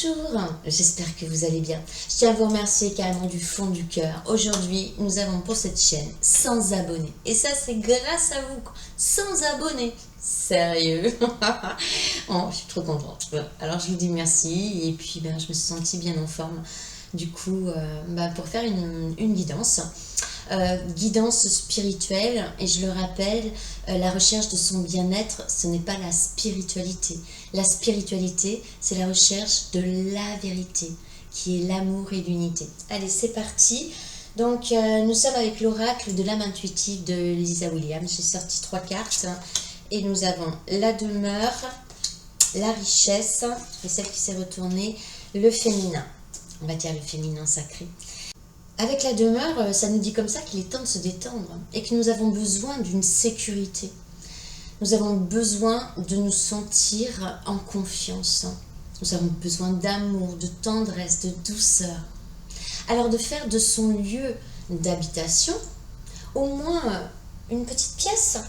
Bonjour, j'espère que vous allez bien. Je tiens à vous remercier carrément du fond du cœur. Aujourd'hui, nous avons pour cette chaîne 100 abonnés. Et ça, c'est grâce à vous. 100 abonnés. Sérieux. Oh, je suis trop contente. Alors, je vous dis merci. Et puis, je me suis sentie bien en forme. Du coup, pour faire une guidance. Guidance spirituelle, et je le rappelle, la recherche de son bien-être, ce n'est pas la spiritualité. La spiritualité, c'est la recherche de la vérité, qui est l'amour et l'unité. Allez, c'est parti. Donc, nous sommes avec l'oracle de l'âme intuitive de Lisa Williams. J'ai sorti 3 cartes, et nous avons la demeure, la richesse, et celle qui s'est retournée, le féminin. On va dire le féminin sacré. Avec la demeure, ça nous dit comme ça qu'il est temps de se détendre et que nous avons besoin d'une sécurité. Nous avons besoin de nous sentir en confiance. Nous avons besoin d'amour, de tendresse, de douceur. Alors de faire de son lieu d'habitation au moins une petite pièce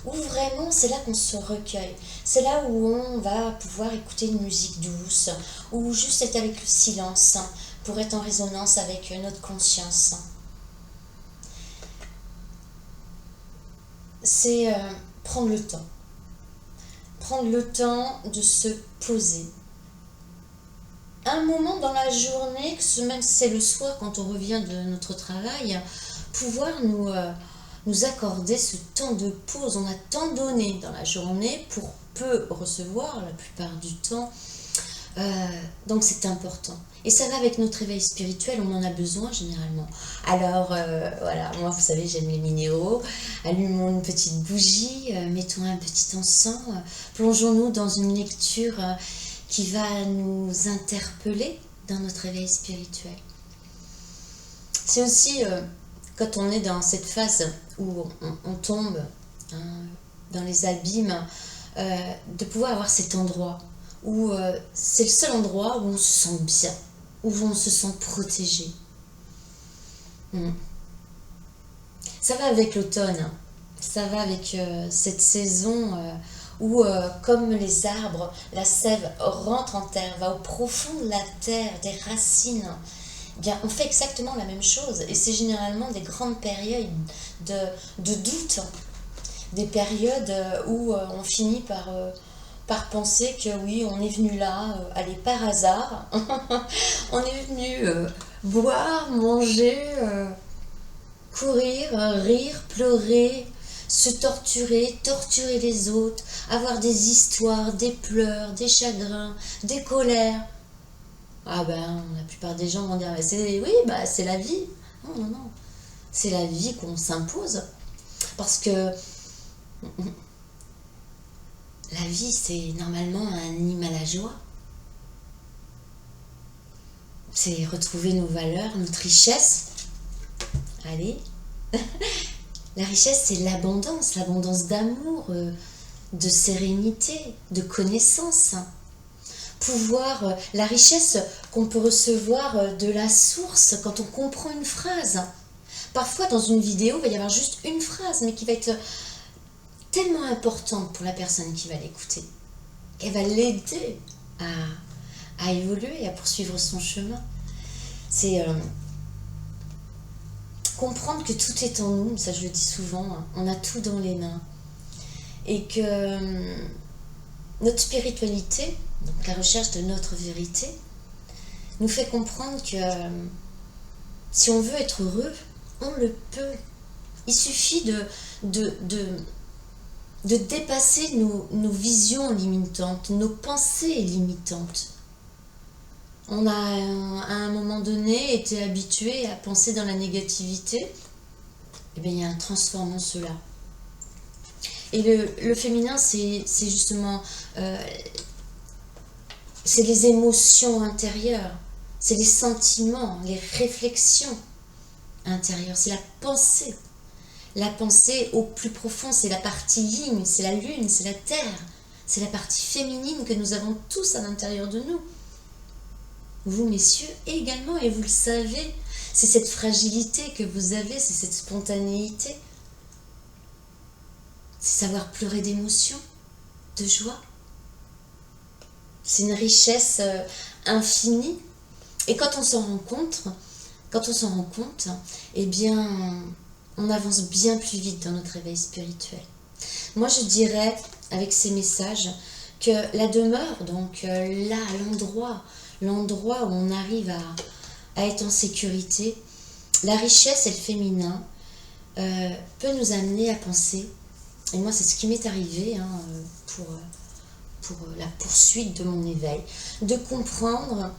où vraiment c'est là qu'on se recueille. C'est là où on va pouvoir écouter une musique douce ou juste être avec le silence pour être en résonance avec notre conscience. C'est prendre le temps. Prendre le temps de se poser. Un moment dans la journée, même si c'est le soir quand on revient de notre travail, pouvoir nous accorder ce temps de pause. On a tant donné dans la journée pour peu recevoir la plupart du temps. Donc c'est important. Et ça va avec notre éveil spirituel, on en a besoin généralement. Alors voilà, moi vous savez j'aime les minéraux, allumons une petite bougie, mettons un petit encens, plongeons-nous dans une lecture qui va nous interpeller dans notre éveil spirituel. C'est aussi quand on est dans cette phase où on tombe dans les abîmes, de pouvoir avoir cet endroit où c'est le seul endroit où on se sent bien, où on se sent protégé. Ça va avec l'automne, ça va avec cette saison où, comme les arbres, la sève rentre en terre, va au profond de la terre, des racines. Bien, on fait exactement la même chose, et c'est généralement des grandes périodes de doute, des périodes où on finit par penser que oui, on est venu là, allez, par hasard, on est venu boire, manger, courir, rire, pleurer, se torturer les autres, avoir des histoires, des pleurs, des chagrins, des colères. Ah la plupart des gens vont dire, c'est la vie. Non, non, non, c'est la vie qu'on s'impose, parce que la vie, c'est normalement un hymne à la joie. C'est retrouver nos valeurs, notre richesse. Allez. La richesse, c'est l'abondance d'amour, de sérénité, de connaissance. Pouvoir, la richesse qu'on peut recevoir de la source quand on comprend une phrase. Parfois, dans une vidéo, il va y avoir juste une phrase, mais qui va être tellement importante pour la personne qui va l'écouter, qu'elle va l'aider à évoluer et à poursuivre son chemin. C'est comprendre que tout est en nous, ça je le dis souvent, on a tout dans les mains, et que notre spiritualité, donc la recherche de notre vérité, nous fait comprendre que si on veut être heureux, on le peut. Il suffit de dépasser nos visions limitantes, nos pensées limitantes. On a à un moment donné été habitué à penser dans la négativité. Et bien il y a un transformant cela. Et le féminin, c'est justement c'est les émotions intérieures, c'est les sentiments, les réflexions intérieures, c'est la pensée. La pensée au plus profond, c'est la partie yin, c'est la lune, c'est la terre. C'est la partie féminine que nous avons tous à l'intérieur de nous. Vous, messieurs, également, et vous le savez, c'est cette fragilité que vous avez, c'est cette spontanéité. C'est savoir pleurer d'émotion, de joie. C'est une richesse infini. Et quand on s'en rend compte, eh bien, on avance bien plus vite dans notre éveil spirituel. Moi, je dirais, avec ces messages, que la demeure, donc là, l'endroit où on arrive à être en sécurité, la richesse et le féminin peut nous amener à penser, et moi c'est ce qui m'est arrivé pour la poursuite de mon éveil, de comprendre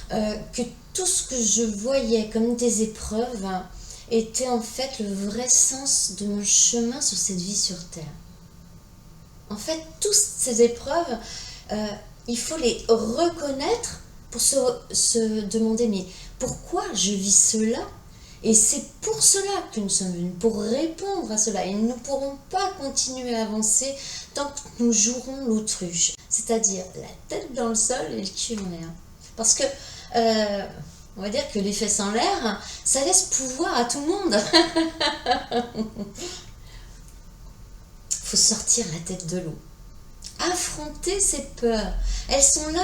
que tout ce que je voyais comme des épreuves était en fait le vrai sens de mon chemin sur cette vie sur Terre. En fait, toutes ces épreuves, il faut les reconnaître pour se demander, mais pourquoi je vis cela? Et c'est pour cela que nous sommes venus, pour répondre à cela. Et nous ne pourrons pas continuer à avancer tant que nous jouerons l'autruche. C'est-à-dire la tête dans le sol et le cul en l'air. Parce que, on va dire que les fesses en l'air, ça laisse pouvoir à tout le monde. Faut sortir la tête de l'eau. Affronter ces peurs. Elles sont là,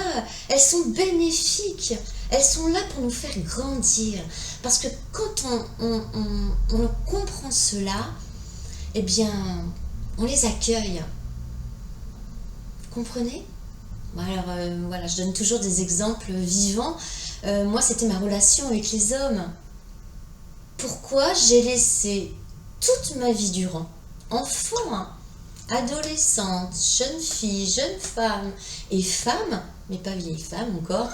elles sont bénéfiques. Elles sont là pour nous faire grandir. Parce que quand on comprend cela, eh bien, on les accueille. Vous comprenez? Alors, voilà, je donne toujours des exemples vivants. Moi, c'était ma relation avec les hommes. Pourquoi j'ai laissé toute ma vie durant, enfant, adolescente, jeune fille, jeune femme et femme, mais pas vieille femme encore,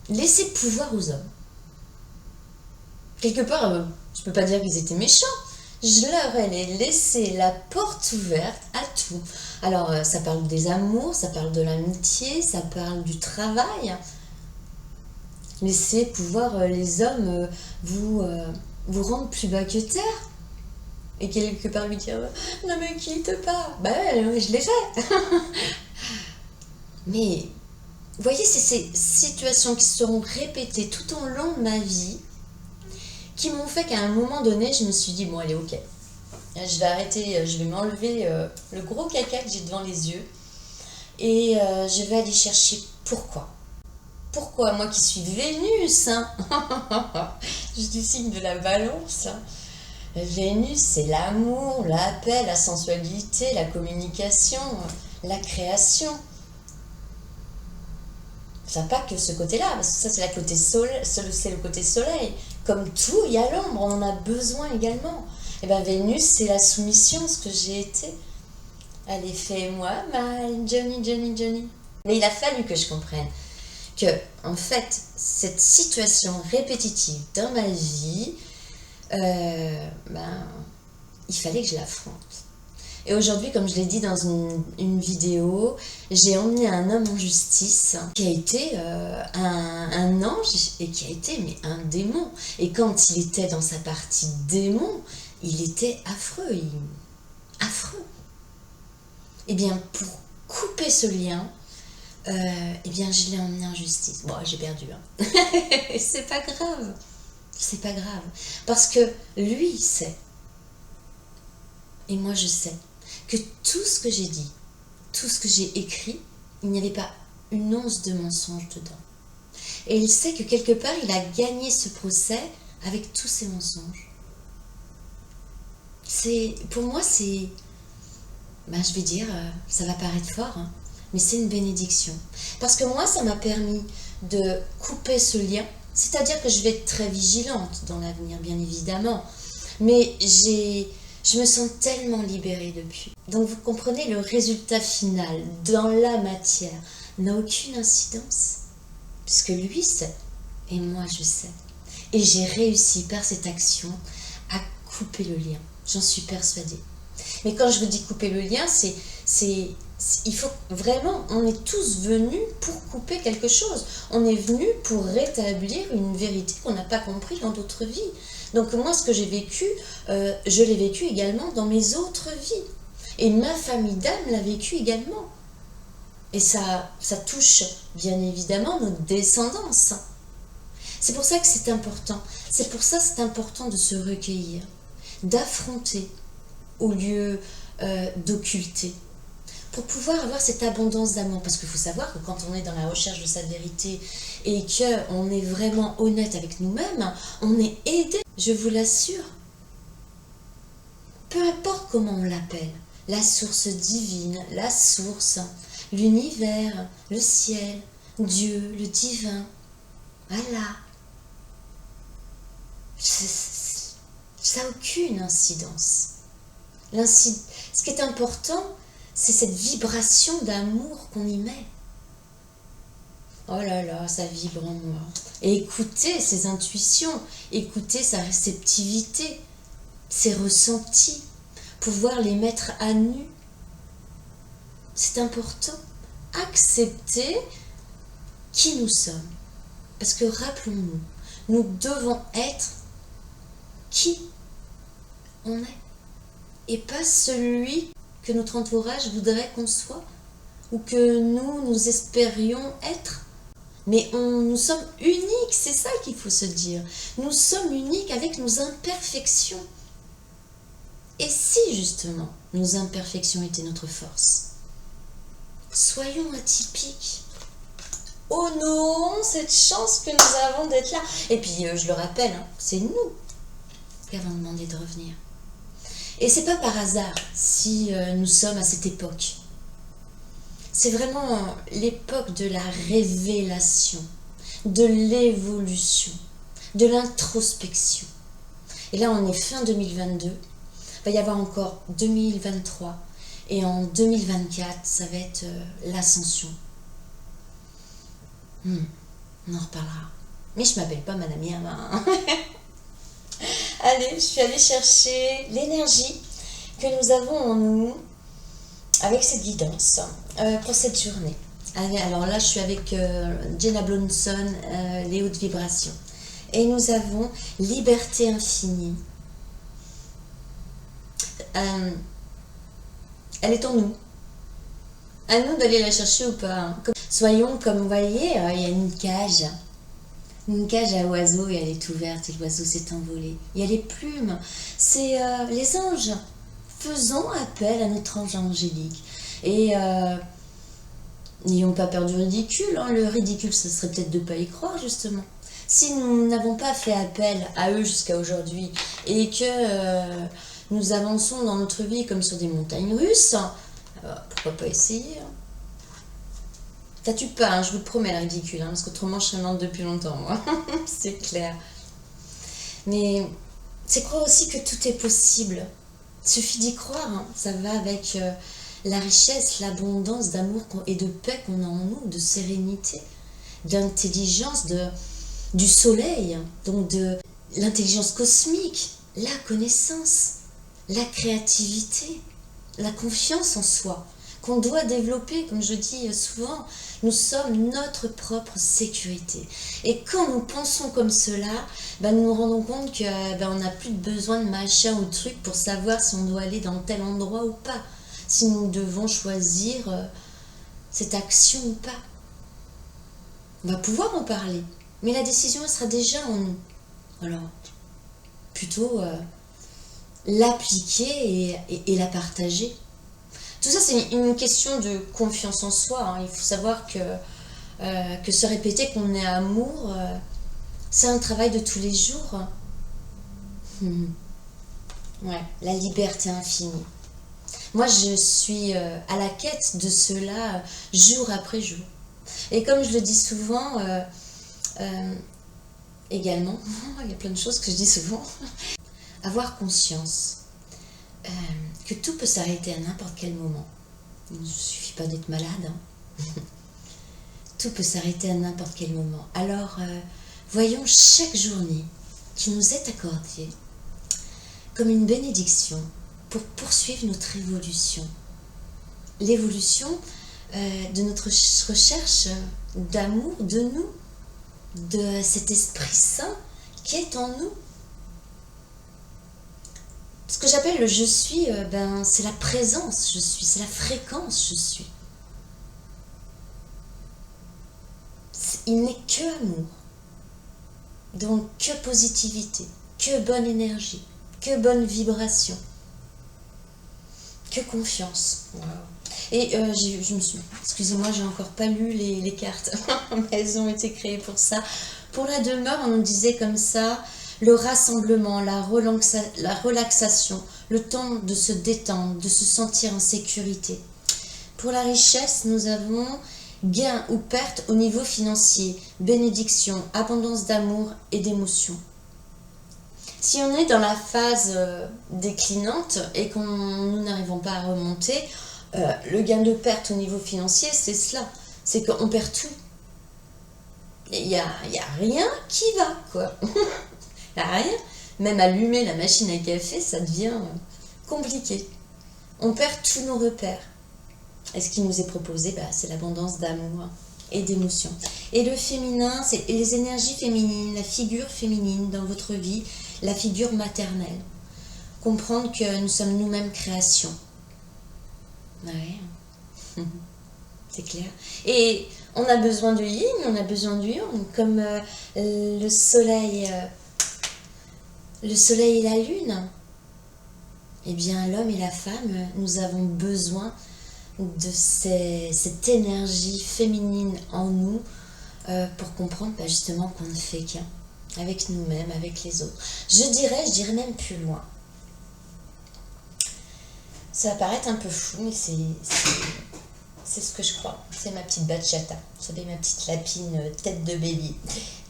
laisser pouvoir aux hommes. Quelque part, je peux pas dire qu'ils étaient méchants, je leur ai laissé la porte ouverte à tout. Alors, ça parle des amours, ça parle de l'amitié, ça parle du travail. Laisser pouvoir les hommes vous rendre plus bas que terre. Et quelque part lui dire ne me quitte pas. Ben ouais, je l'ai fait. Mais vous voyez, c'est ces situations qui se seront répétées tout au long de ma vie qui m'ont fait qu'à un moment donné, je me suis dit bon allez, ok, je vais arrêter, je vais m'enlever le gros caca que j'ai devant les yeux et je vais aller chercher pourquoi. Pourquoi moi qui suis Vénus, hein. Je suis du signe de la Balance. Vénus, c'est l'amour, la paix, la sensualité, la communication, la création. Ça n'a pas que ce côté-là, parce que ça c'est le côté soleil. Comme tout, il y a l'ombre, on en a besoin également. Et bien Vénus, c'est la soumission, ce que j'ai été. Allez, fais-moi mal, Johnny. Mais il a fallu que je comprenne que, en fait, cette situation répétitive dans ma vie, il fallait que je l'affronte. Et aujourd'hui, comme je l'ai dit dans une vidéo, j'ai emmené un homme en justice qui a été un ange et qui a été mais un démon. Et quand il était dans sa partie démon, il était affreux. Affreux. Et bien, pour couper ce lien, eh bien, je l'ai emmené en justice. Bon, j'ai perdu. Hein. C'est pas grave. C'est pas grave. Parce que lui, il sait. Et moi, je sais que tout ce que j'ai dit, tout ce que j'ai écrit, il n'y avait pas une once de mensonge dedans. Et il sait que quelque part, il a gagné ce procès avec tous ces mensonges. Pour moi, c'est... je vais dire, ça va paraître fort, hein, mais c'est une bénédiction. Parce que moi, ça m'a permis de couper ce lien. C'est-à-dire que je vais être très vigilante dans l'avenir, bien évidemment. Mais je me sens tellement libérée depuis. Donc vous comprenez, le résultat final dans la matière n'a aucune incidence. Puisque lui sait, et moi je sais. Et j'ai réussi par cette action à couper le lien. J'en suis persuadée. Mais quand je vous dis couper le lien, il faut vraiment, on est tous venus pour couper quelque chose. On est venus pour rétablir une vérité qu'on n'a pas compris dans d'autres vies. Donc moi, ce que j'ai vécu, je l'ai vécu également dans mes autres vies. Et ma famille d'âme l'a vécu également. Et ça touche bien évidemment notre descendance. C'est pour ça que c'est important. C'est pour ça que c'est important de se recueillir, d'affronter au lieu d'occulter. pour pouvoir avoir cette abondance d'amour. Parce qu'il faut savoir que quand on est dans la recherche de sa vérité et qu'on est vraiment honnête avec nous-mêmes, on est aidé, je vous l'assure. Peu importe comment on l'appelle, la source divine, la source, l'univers, le ciel, Dieu, le divin, Allah. Ça n'a aucune incidence. Ce qui est important, c'est cette vibration d'amour qu'on y met. Oh là là, ça vibre en moi. Et écoutez ses intuitions, écoutez sa réceptivité, ses ressentis, pouvoir les mettre à nu. C'est important. Accepter qui nous sommes. Parce que rappelons-nous, nous devons être qui on est. Et pas celui que notre entourage voudrait qu'on soit ou que nous espérions être. Mais nous sommes uniques, c'est ça qu'il faut se dire. Nous sommes uniques avec nos imperfections. Et si justement nos imperfections étaient notre force? Soyons atypiques. Honorons cette chance que nous avons d'être là. Et puis je le rappelle, c'est nous qui avons demandé de revenir. Et c'est pas par hasard si nous sommes à cette époque. C'est vraiment l'époque de la révélation, de l'évolution, de l'introspection. Et là, on est fin 2022. Il va y avoir encore 2023. Et en 2024, ça va être l'ascension. On en reparlera. Mais je m'appelle pas Madame Irma. Allez, je suis allée chercher l'énergie que nous avons en nous avec cette guidance pour cette journée. Allez, alors là, je suis avec Jenna Blonson, les hautes vibrations. Et nous avons liberté infinie. Elle est en nous. À nous d'aller la chercher ou pas. Soyons comme vous voyez, il y a une cage. Une cage à oiseaux et elle est ouverte et l'oiseau s'est envolé. Il y a les plumes, c'est les anges. Faisons appel à notre ange angélique. Et n'ayons pas peur du ridicule. Le ridicule, ce serait peut-être de ne pas y croire, justement. Si nous n'avons pas fait appel à eux jusqu'à aujourd'hui et que nous avançons dans notre vie comme sur des montagnes russes, pourquoi pas essayer? Ça tue pas, je vous le promets, le ridicule, parce qu'autrement je serais morte depuis longtemps, moi. C'est clair. Mais c'est croire aussi que tout est possible. Il suffit d'y croire, ça va avec la richesse, l'abondance d'amour et de paix qu'on a en nous, de sérénité, d'intelligence, du soleil, donc de l'intelligence cosmique, la connaissance, la créativité, la confiance en soi, qu'on doit développer, comme je dis souvent. Nous sommes notre propre sécurité. Et quand nous pensons comme cela, nous nous rendons compte qu'on n'a plus besoin de machin ou de truc pour savoir si on doit aller dans tel endroit ou pas. Si nous devons choisir cette action ou pas. On va pouvoir en parler. Mais la décision, elle sera déjà en nous. Alors, plutôt l'appliquer et la partager. Tout ça, c'est une question de confiance en soi. Il faut savoir que se répéter qu'on est amour, c'est un travail de tous les jours. Ouais, la liberté infinie. Moi, je suis à la quête de cela jour après jour. Et comme je le dis souvent, également, il y a plein de choses que je dis souvent, avoir conscience que tout peut s'arrêter à n'importe quel moment. Il ne suffit pas d'être malade. Tout peut s'arrêter à n'importe quel moment. Alors, voyons chaque journée qui nous est accordée comme une bénédiction pour poursuivre notre évolution. L'évolution de notre recherche d'amour de nous, de cet Esprit Saint qui est en nous. Ce que j'appelle le je suis, c'est la présence je suis, c'est la fréquence je suis. Il n'est que amour, donc que positivité, que bonne énergie, que bonne vibration, que confiance. Wow. Et je me suis... Excusez-moi, j'ai encore pas lu les cartes, mais elles ont été créées pour ça. Pour la demeure, on nous disait comme ça, le rassemblement, la relaxation, le temps de se détendre, de se sentir en sécurité. Pour la richesse, nous avons gain ou perte au niveau financier, bénédiction, abondance d'amour et d'émotion. Si on est dans la phase déclinante et qu'on nous n'arrivons pas à remonter, le gain de perte au niveau financier, c'est cela. C'est qu'on perd tout. Il n'y a rien qui va, quoi. Il n'y a rien. Même allumer la machine à café, ça devient compliqué. On perd tous nos repères. Et ce qui nous est proposé, c'est l'abondance d'amour et d'émotion. Et le féminin, c'est les énergies féminines, la figure féminine dans votre vie, la figure maternelle. Comprendre que nous sommes nous-mêmes création. Ouais, c'est clair. Et on a besoin de yin, on a besoin du yang, comme le soleil et la lune. Eh bien, l'homme et la femme, nous avons besoin de cette énergie féminine en nous pour comprendre justement qu'on ne fait qu'un avec nous-mêmes, avec les autres. Je dirais même plus loin. Ça va paraître un peu fou, mais c'est ce que je crois. C'est ma petite bachata. Vous savez, ma petite lapine tête de bélier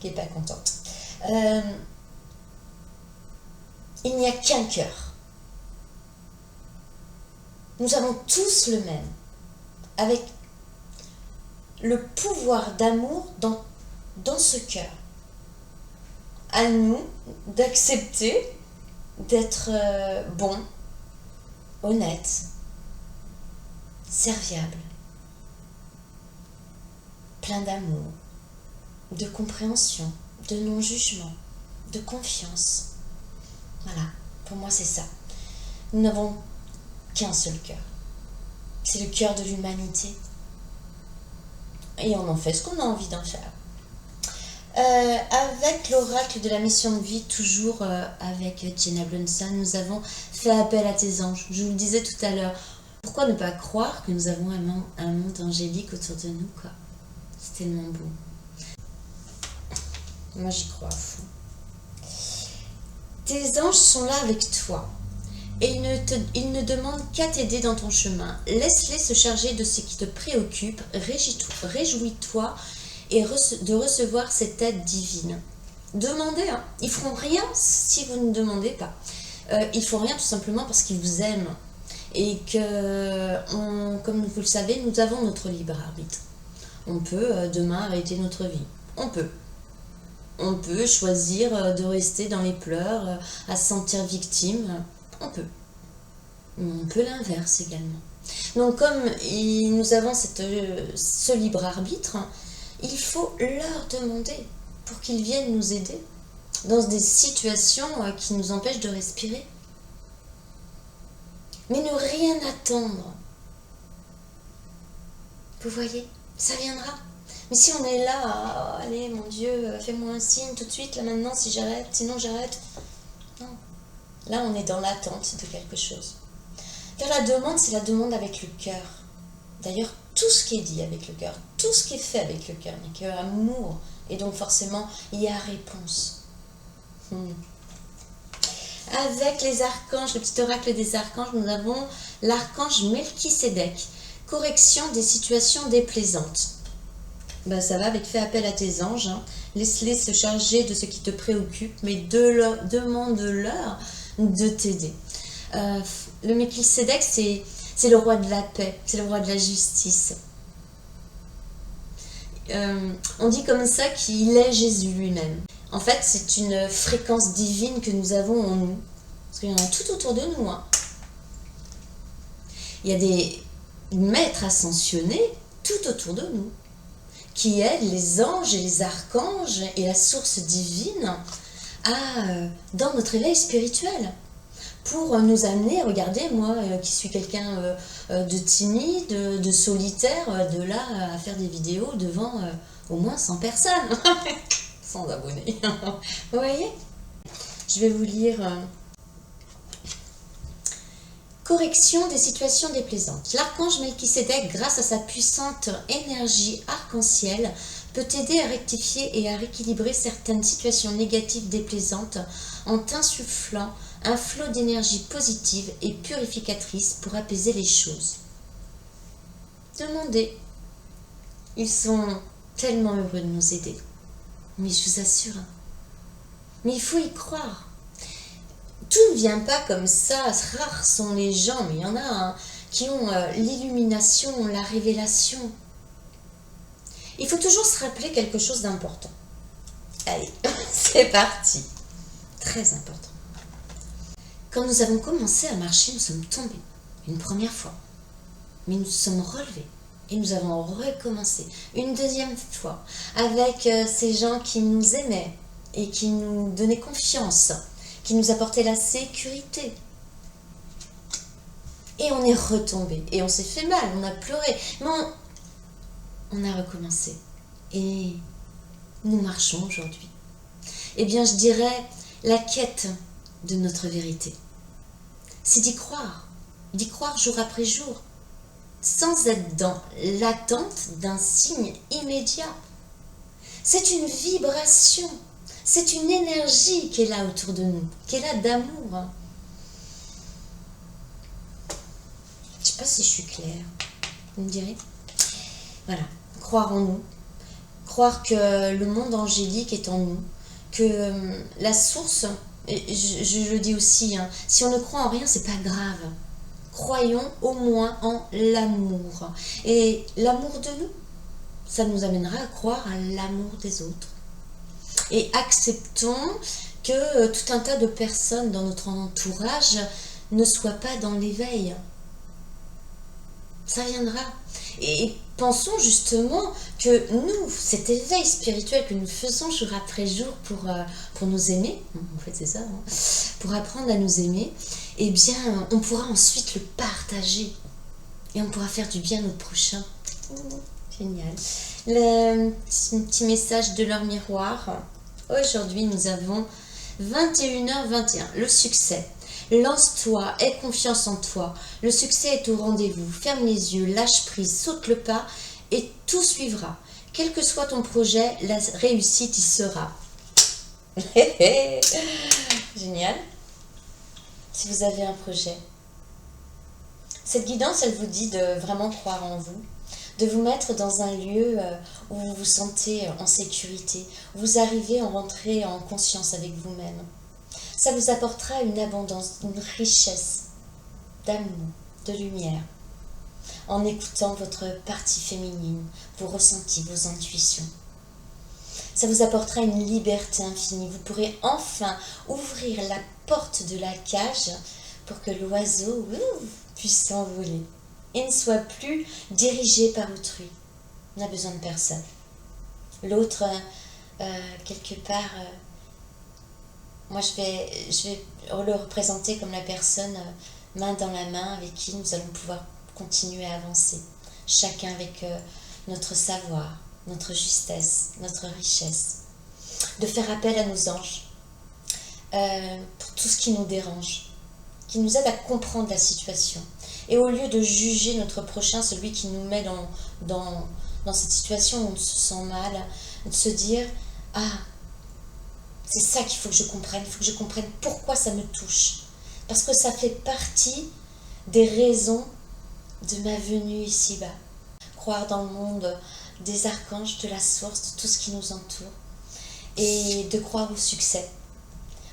qui n'est pas contente. Il n'y a qu'un cœur. Nous avons tous le même, avec le pouvoir d'amour dans ce cœur. À nous d'accepter d'être bon, honnête, serviable, plein d'amour, de compréhension, de non-jugement, de confiance. Voilà, pour moi c'est ça. Nous n'avons qu'un seul cœur. C'est le cœur de l'humanité. Et on en fait ce qu'on a envie d'en faire. Avec l'oracle de la mission de vie, toujours avec Jenna Blunson, nous avons fait appel à tes anges. Je vous le disais tout à l'heure. Pourquoi ne pas croire que nous avons un monde angélique autour de nous, quoi. C'est tellement beau. Moi, j'y crois à fond. Tes anges sont là avec toi. Et ils ne demandent qu'à t'aider dans ton chemin. Laisse-les se charger de ce qui te préoccupe. Réjouis-toi et de recevoir cette aide divine. Demandez, hein. Ils feront rien si vous ne demandez pas. Ils font rien tout simplement parce qu'ils vous aiment. Et que, comme vous le savez, nous avons notre libre arbitre. On peut demain arrêter notre vie. On peut. On peut choisir de rester dans les pleurs, à se sentir victime. On peut. On peut l'inverse également. Donc comme nous avons ce libre arbitre, il faut leur demander pour qu'ils viennent nous aider dans des situations qui nous empêchent de respirer. Mais ne rien attendre. Vous voyez, ça viendra. Mais si on est là, allez mon Dieu, fais-moi un signe tout de suite, là maintenant, si j'arrête, sinon j'arrête. Non. Là, on est dans l'attente de quelque chose. Car la demande, c'est la demande avec le cœur. D'ailleurs, tout ce qui est dit avec le cœur, tout ce qui est fait avec le cœur n'est que amour. Et donc forcément, il y a réponse. Avec les archanges, le petit oracle des archanges, nous avons l'archange Melchisédek. Correction des situations déplaisantes. Ça va avec fais appel à tes anges. Hein. Laisse-les se charger de ce qui te préoccupe, mais demande-leur de t'aider. Le Melchisédek, c'est le roi de la paix, c'est le roi de la justice. On dit comme ça qu'il est Jésus lui-même. En fait, c'est une fréquence divine que nous avons en nous. Parce qu'il y en a tout autour de nous. Hein. Il y a des maîtres ascensionnés tout autour de nous, qui aident les anges et les archanges et la source divine dans notre éveil spirituel. Pour nous amener, regardez, moi qui suis quelqu'un de timide, de solitaire, de là à faire des vidéos devant au moins 100 personnes, 100 abonnés. Vous voyez? Je vais vous lire. Correction des situations déplaisantes. L'archange Melchisédek, grâce à sa puissante énergie arc-en-ciel, peut t'aider à rectifier et à rééquilibrer certaines situations négatives déplaisantes en t'insufflant un flot d'énergie positive et purificatrice pour apaiser les choses. Demandez. Ils sont tellement heureux de nous aider. Mais je vous assure, mais il faut y croire. Tout ne vient pas comme ça, rares sont les gens, mais il y en a qui ont l'illumination, la révélation. Il faut toujours se rappeler quelque chose d'important. Allez, c'est parti. Très important. Quand nous avons commencé à marcher, nous sommes tombés une première fois. Mais nous nous sommes relevés et nous avons recommencé une deuxième fois avec ces gens qui nous aimaient et qui nous donnaient confiance, qui nous apportait la sécurité. Et on est retombé. Et on s'est fait mal, on a pleuré. Mais on a recommencé. Et nous marchons aujourd'hui. Eh bien, je dirais, la quête de notre vérité, c'est d'y croire jour après jour, sans être dans l'attente d'un signe immédiat. C'est une vibration. C'est une énergie qui est là autour de nous, qui est là d'amour. Je ne sais pas si je suis claire, vous me direz. Voilà, croire en nous, croire que le monde angélique est en nous, que la source, et je le dis aussi, si on ne croit en rien, c'est pas grave. Croyons au moins en l'amour. Et l'amour de nous, ça nous amènera à croire à l'amour des autres. Et acceptons que tout un tas de personnes dans notre entourage ne soient pas dans l'éveil. Ça viendra. Et pensons justement que nous, cet éveil spirituel que nous faisons jour après jour pour nous aimer, en fait c'est ça, pour apprendre à nous aimer, eh bien on pourra ensuite le partager. Et on pourra faire du bien à notre prochain. Génial. Le petit message de leur miroir. Aujourd'hui, nous avons 21h21. Le succès. Lance-toi, aie confiance en toi. Le succès est au rendez-vous. Ferme les yeux, lâche prise, saute le pas et tout suivra. Quel que soit ton projet, la réussite y sera. Génial. Si vous avez un projet. Cette guidance, elle vous dit de vraiment croire en vous, de vous mettre dans un lieu où vous vous sentez en sécurité, où vous arrivez à rentrer en conscience avec vous-même. Ça vous apportera une abondance, une richesse d'amour, de lumière, en écoutant votre partie féminine, vos ressentis, vos intuitions. Ça vous apportera une liberté infinie. Vous pourrez enfin ouvrir la porte de la cage pour que l'oiseau puisse s'envoler et ne soit plus dirigé par autrui. On n'a besoin de personne. L'autre, quelque part, moi je vais le représenter comme la personne main dans la main avec qui nous allons pouvoir continuer à avancer. Chacun avec notre savoir, notre justesse, notre richesse. De faire appel à nos anges pour tout ce qui nous dérange, qui nous aide à comprendre la situation. Et au lieu de juger notre prochain, celui qui nous met dans cette situation où on se sent mal, de se dire « Ah, c'est ça qu'il faut que je comprenne, il faut que je comprenne pourquoi ça me touche. Parce que ça fait partie des raisons de ma venue ici-bas. » Croire dans le monde des archanges, de la source, de tout ce qui nous entoure. Et de croire au succès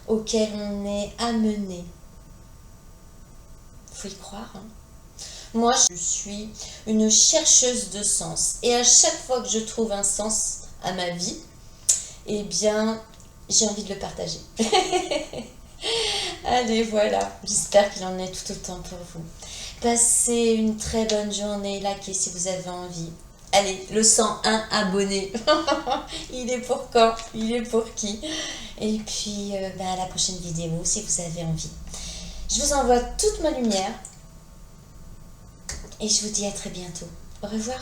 auquel on est amené. Il faut y croire. Moi, je suis une chercheuse de sens. Et à chaque fois que je trouve un sens à ma vie, eh bien, j'ai envie de le partager. Allez, voilà. J'espère qu'il en est tout autant pour vous. Passez une très bonne journée. Likez si vous avez envie. Allez, le 101 abonnés. Il est pour quand? Il est pour qui? Et puis, à la prochaine vidéo, si vous avez envie. Je vous envoie toute ma lumière. Et je vous dis à très bientôt. Au revoir.